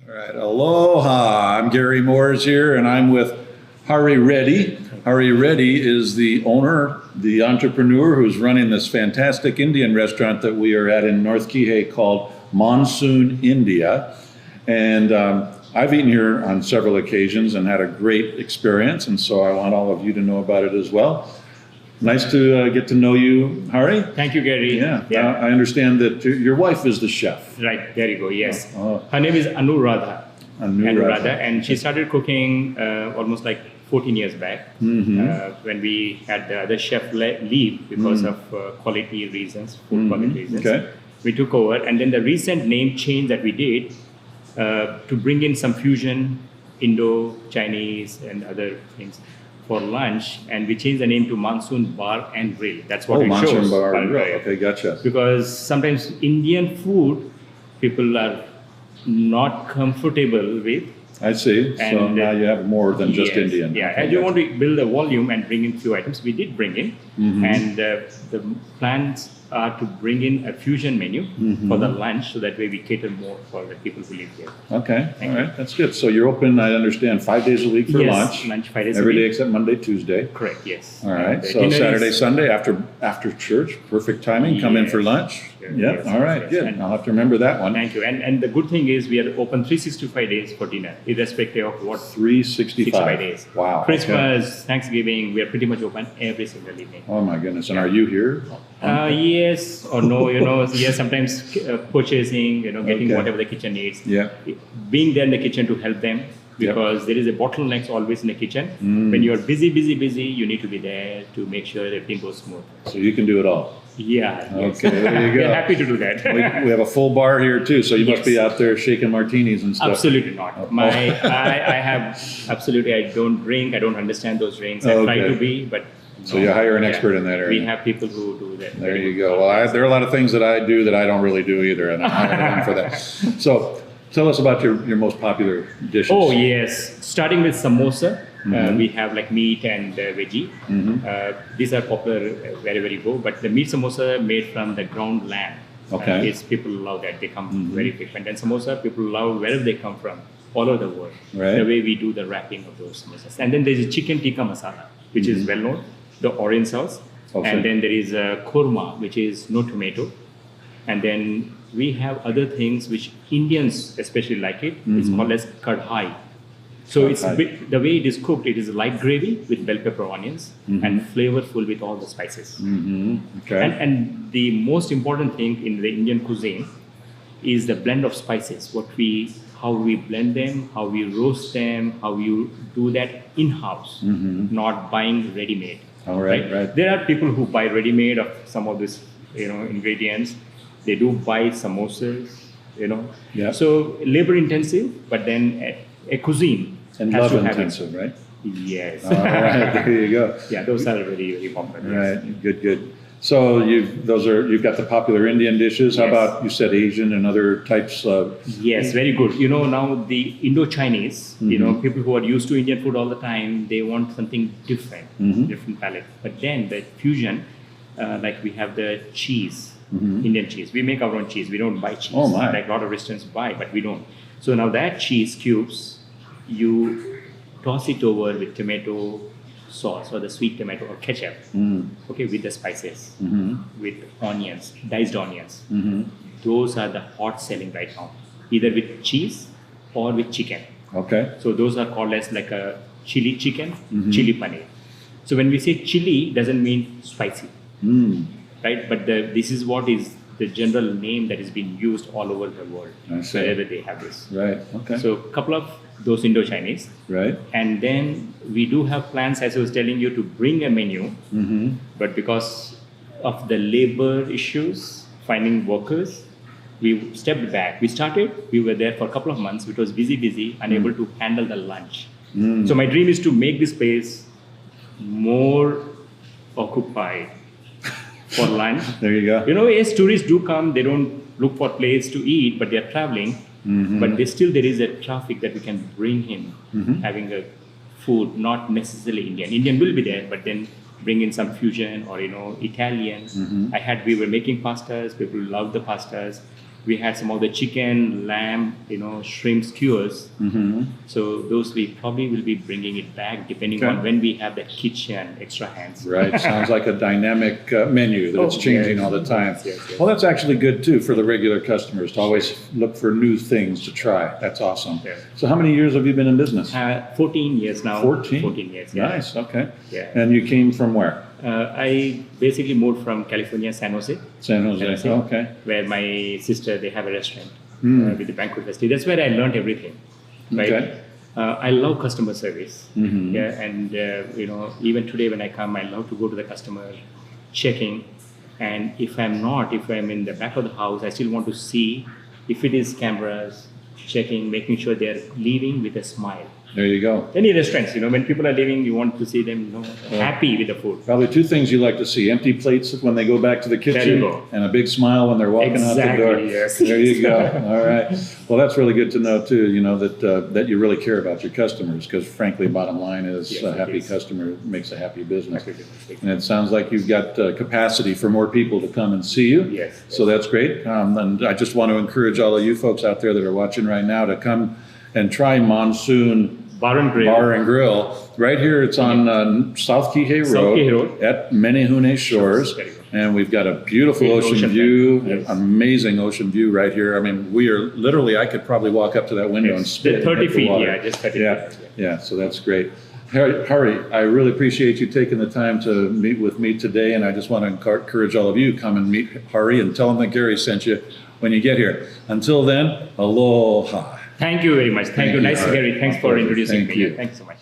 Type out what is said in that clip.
All right, aloha. I'm Gary Mooers here, and I'm with Hari Reddy. Hari Reddy is the owner, the entrepreneur who's running this fantastic Indian restaurant that we are at in North Kihei called Monsoon India. And I've eaten here on several occasions and had a great experience, and so I want all of you to know about it as well. Nice to get to know you, Hari. Thank you, Gary. Yeah. I understand that your wife is the chef. Right, there you go, yes. Oh. Her name is Anuradha. Anuradha. And she started cooking almost like 14 years back when we had the other chef leave because of quality reasons, food quality reasons. Okay. We took over, and then the recent name change that we did to bring in some fusion, Indo, Chinese, and other things for lunch, and we changed the name to Monsoon Bar and Grill. That's what it shows. Monsoon Bar Grill. Okay, gotcha. Because sometimes Indian food, people are not comfortable with. I see. So now you have more than just Yes, Indian. Yeah, Okay, and you gotcha. want to build a volume and bring in few items. We did bring in, and the plans are to bring in a fusion menu for the lunch, so that way we cater more for the people who live here. Okay, all right, that's good. So you're open, I understand, 5 days a week for Yes, lunch. 5 days Every a day week. except Monday, Tuesday. Correct, yes. All right, And the so dinner Saturday, is- Sunday after church, perfect timing. Come in for Yes. lunch. Yes, Yeah, yes, all right, yes. good. And- I'll have to remember that one. Thank you. And the good thing is we are open 365 days for dinner, irrespective of what 365 days. Wow. okay. Christmas, Thanksgiving, we are pretty much open every single evening. Oh my goodness! And are you here? Yes or no, yes, sometimes purchasing, getting Okay. whatever the kitchen needs. Yeah. Being there in the kitchen to help them, because there is a bottleneck always in the kitchen. When you're busy, you need to be there to make sure everything goes smooth. So you can do it all. Yeah. Yes. Okay, there you go. We're happy to do that. We have a full bar here too, so you must Yes. be out there shaking martinis and stuff. Absolutely not. I have absolutely. I don't drink. I don't understand those drinks. I try Okay. to be, but So you hire an expert in that area. We have people who do that. There you go. Well, there are a lot of things that I do that I don't really do either, and I'm in for that. So tell us about your most popular dishes. Oh yes, starting with samosa. We have like meat and veggie. These are popular wherever you go. But the meat samosa made from the ground lamb. Okay. Is people love that. They come very frequent. And samosa, people love wherever they come from, all over the world. Right. The way we do the wrapping of those samosas. And then there's a chicken tikka masala, which is well known, the orange sauce. Okay. And then there is a korma, which is no tomato. And then we have other things which Indians especially like it. It's called as kadhai. So it's the way it is cooked. It is a light gravy with bell pepper, onions, and flavorful with all the spices. Okay. And the most important thing in the Indian cuisine is the blend of spices. How we blend them, how we roast them, how you do that in-house, not buying ready-made. All right. There are people who buy ready-made of some of these, ingredients. They do buy samosas, Yeah. So labor-intensive, but then a cuisine And has love to have intensive, right? Yes. All right, there you go. Yeah, those are very, very popular. yes. Right, good. So you've got the popular Indian dishes. How Yes. about, you said Asian and other types of? Yes, very good. Now the Indo-Chinese, people who are used to Indian food all the time, they want something different, different palate. But then the fusion, like we have the cheese, Indian cheese. We make our own cheese. We don't buy cheese. Oh, my. Like a lot of restaurants buy, but we don't. So now that cheese cubes, you toss it over with tomato sauce or the sweet tomato or ketchup, okay, with the spices, with onions, diced onions. Those are the hot selling right now, either with cheese or with chicken. Okay. So those are called as like a chili chicken, chili paneer. So when we say chili, doesn't mean spicy, right? But this is what is the general name that is being used all over the world, I see. wherever they have this. Right, okay. So a couple of those Indo-Chinese. Right. And then we do have plans, as I was telling you, to bring a menu, but because of the labor issues, finding workers, we stepped back. We were there for a couple of months, which was busy, unable to handle the lunch. So my dream is to make this place more occupied for lunch. There you go. As tourists do come, they don't look for place to eat, but they're traveling. But there is a traffic that we can bring in, having a food, not necessarily Indian. Indian will be there, but then bring in some fusion or Italian. We were making pastas. People love the pastas. We had some of the chicken, lamb, shrimp skewers. So those we probably will be bringing it back depending on when we have the kitchen extra hands. Right. Sounds like a dynamic menu that it's changing all the time. Well, that's actually good too for the regular customers to always look for new things to try. That's awesome. Yeah. So how many years have you been in business? 14 years now. 14? 14 years. Yeah. Nice. Okay. Yeah. And you came from where? I basically moved from California, San Jose. San Jose. Okay. Where my sister, they have a restaurant with the banquet facility. That's where I learned everything. Right? Okay. I love customer service. Yeah, and even today when I come, I love to go to the customer, checking. And if I'm in the back of the house, I still want to see if it is cameras, checking, making sure they're leaving with a smile. There you go. Any restaurants, when people are leaving, you want to see them, happy with the food. Probably two things you like to see: empty plates when they go back to the There kitchen, you go. and a big smile when they're walking out the door. Yes. There you go. All right. Well, that's really good to know too. That you really care about your customers, because frankly, bottom line is Yes, a happy it is. customer makes a happy business. Absolutely. And it sounds like you've got capacity for more people to come and see you. Yes. So that's great. And I just want to encourage all of you folks out there that are watching right now to come and try Monsoon Bar and Grill. Bar and Grill. Right here, it's on South Kihei Road, at Menehune Shores. Very good. And we've got a beautiful Big ocean ocean view, view. Yes. amazing ocean view right here. I mean, we are literally, I could probably walk up to that window and spit. 30 and hit the feet, water. yeah, just 30 Yeah, feet. yeah, so that's great. Hari, I really appreciate you taking the time to meet with me today, and I just want to encourage all of you, come and meet Hari and tell him that Gary sent you when you get here. Until then, aloha. Thank you very much. Thank you. Nice, Hari. Gary. Thanks My for pleasure. introducing Thank me. you. Thanks so much.